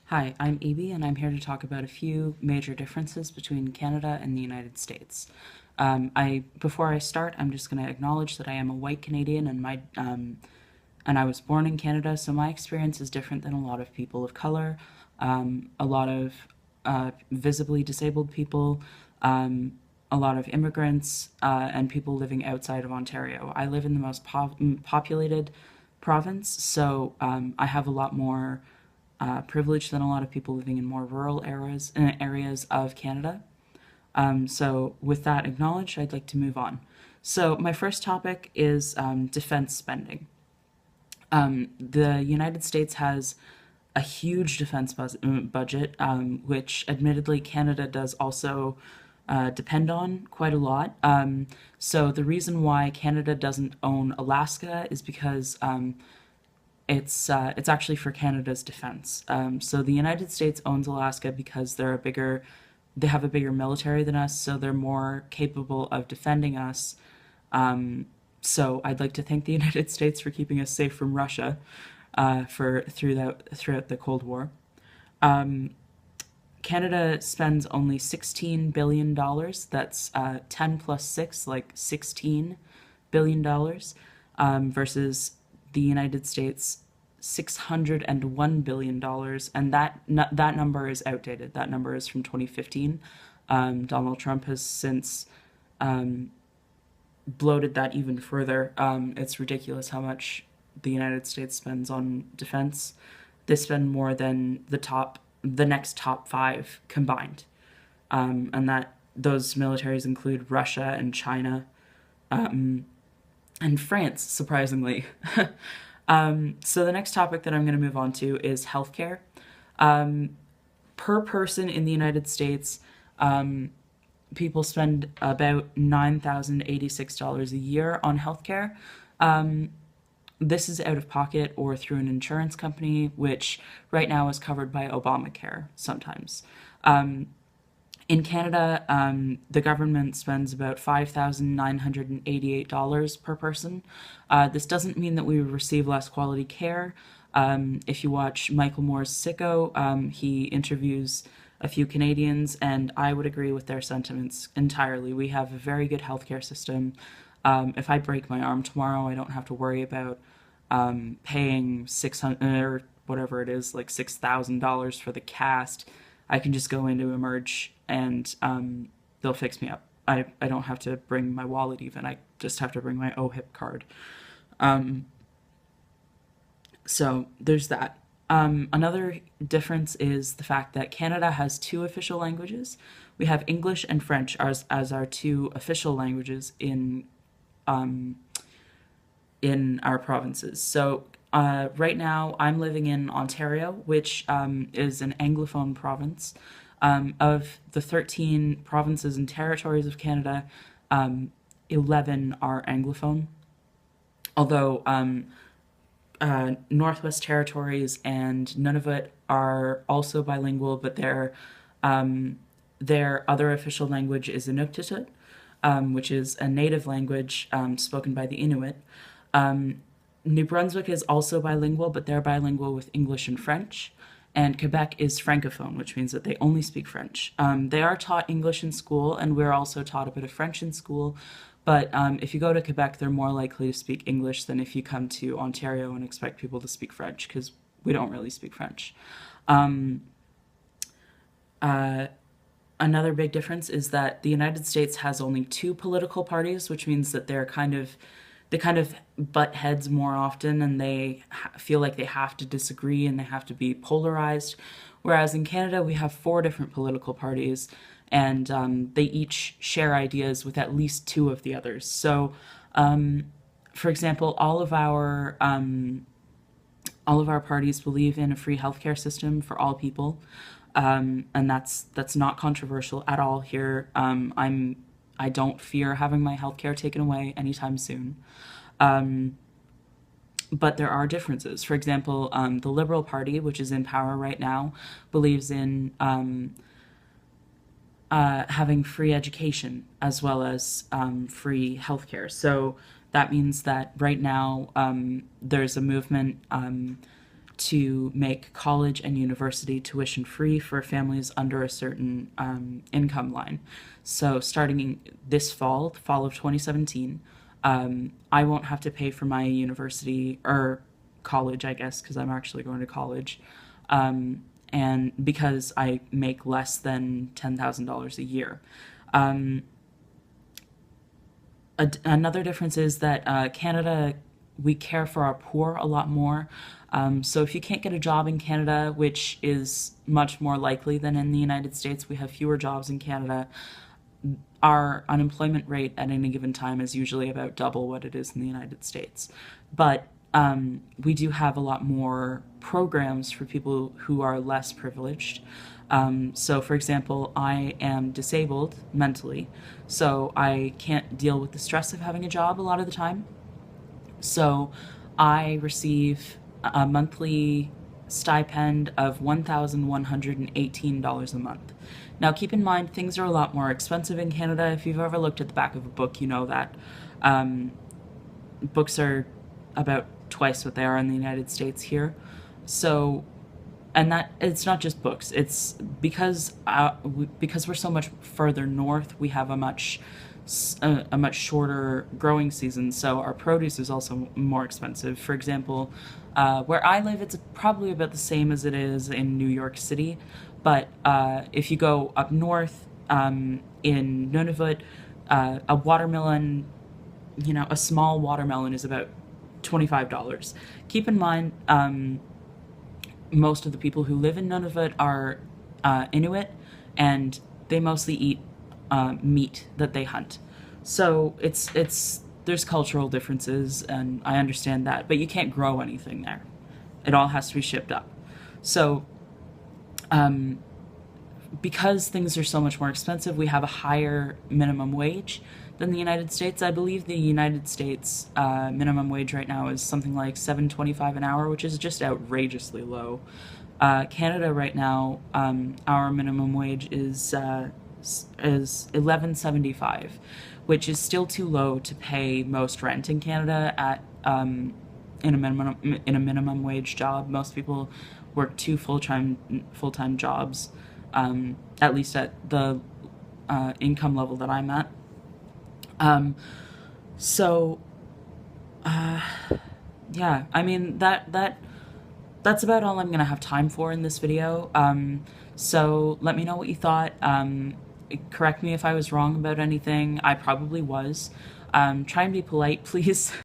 Hi, I'm Evie, and I'm here to talk about a few major differences between Canada and the United States. Before I start, I'm just going to acknowledge that I am a white Canadian, and I was born in Canada, so my experience is different than a lot of people of color, a lot of visibly disabled people, a lot of immigrants, and people living outside of Ontario. I live in the most populated province, so I have a lot more privilege than a lot of people living in more rural areas of Canada. So, with that acknowledged, I'd like to move on. So, my first topic is defense spending. The United States has a huge budget, which admittedly Canada does also depend on quite a lot. So, the reason why Canada doesn't own Alaska is because it's actually for Canada's defense. So the United States owns Alaska because they have a bigger military than us, so they're more capable of defending us. So I'd like to thank the United States for keeping us safe from Russia throughout the Cold War. Canada spends only $16 billion. That's 10 plus 6, like $16 billion, versus the United States $601 billion, and that number is outdated. That number is from 2015. Donald Trump has since bloated that even further. It's ridiculous how much the United States spends on defense. They spend more than the next top five combined, and that those militaries include Russia and China, and France, surprisingly. So the next topic that I'm going to move on to is healthcare. Per person in the United States, people spend about $9,086 a year on healthcare. This is out of pocket or through an insurance company, which right now is covered by Obamacare sometimes. In Canada, the government spends about $5,988 per person. This doesn't mean that we receive less quality care. If you watch Michael Moore's Sicko, he interviews a few Canadians, and I would agree with their sentiments entirely. We have a very good healthcare system. If I break my arm tomorrow, I don't have to worry about paying 600 or whatever it is, like $6,000 for the cast. I can just go into Emerge and they'll fix me up. I don't have to bring my wallet even. I just have to bring my OHIP card. So there's that. Another difference is the fact that Canada has two official languages. We have English and French as our two official languages in our provinces. So right now, I'm living in Ontario, which is an Anglophone province. Of the 13 provinces and territories of Canada, 11 are Anglophone. Although Northwest Territories and Nunavut are also bilingual, but their other official language is Inuktitut, which is a native language spoken by the Inuit. New Brunswick is also bilingual, but they're bilingual with English and French. And Quebec is francophone, which means that they only speak French. They are taught English in school, and we're also taught a bit of French in school. But if you go to Quebec, they're more likely to speak English than if you come to Ontario and expect people to speak French, because we don't really speak French. Another big difference is that the United States has only two political parties, which means that they kind of butt heads more often, and they feel like they have to disagree and they have to be polarized. Whereas in Canada, we have four different political parties, and they each share ideas with at least two of the others. So, for example, all of our parties believe in a free healthcare system for all people, and that's not controversial at all here. I don't fear having my healthcare taken away anytime soon. But there are differences. For example, the Liberal Party, which is in power right now, believes in having free education as well as free healthcare. So that means that right now there's a movement to make college and university tuition free for families under a certain income line. So starting this fall, the fall of 2017, I won't have to pay for my university or college, I guess, because I'm actually going to college. And because I make less than $10,000 a year. Another difference is that Canada, we care for our poor a lot more. So if you can't get a job in Canada, which is much more likely than in the United States, we have fewer jobs in Canada. Our unemployment rate at any given time is usually about double what it is in the United States. But we do have a lot more programs for people who are less privileged. So, for example, I am disabled mentally, so I can't deal with the stress of having a job a lot of the time. So, I receive a monthly stipend of $1,118 a month. Now, keep in mind, things are a lot more expensive in Canada. If you've ever looked at the back of a book, you know that books are about twice what they are in the United States here. So, and that it's not just books. It's because we're so much further north, we have a much shorter growing season, so our produce is also more expensive. For example, where I live, it's probably about the same as it is in New York City, but if you go up north, in Nunavut, a watermelon, a small watermelon is about $25. Keep in mind, most of the people who live in Nunavut are Inuit, and they mostly eat meat that they hunt. So there's cultural differences, and I understand that, but you can't grow anything there. It all has to be shipped up. So because things are so much more expensive, we have a higher minimum wage than the United States. I believe the United States minimum wage right now is something like $7.25 an hour, which is just outrageously low. Canada right now, our minimum wage is $11.75, which is still too low to pay most rent in Canada at in a minimum wage job. Most people work two full-time jobs, at least at the income level that I'm at. So yeah, I mean that's about all I'm gonna have time for in this video. So let me know what you thought. Correct me if I was wrong about anything. I probably was. Try and be polite, please.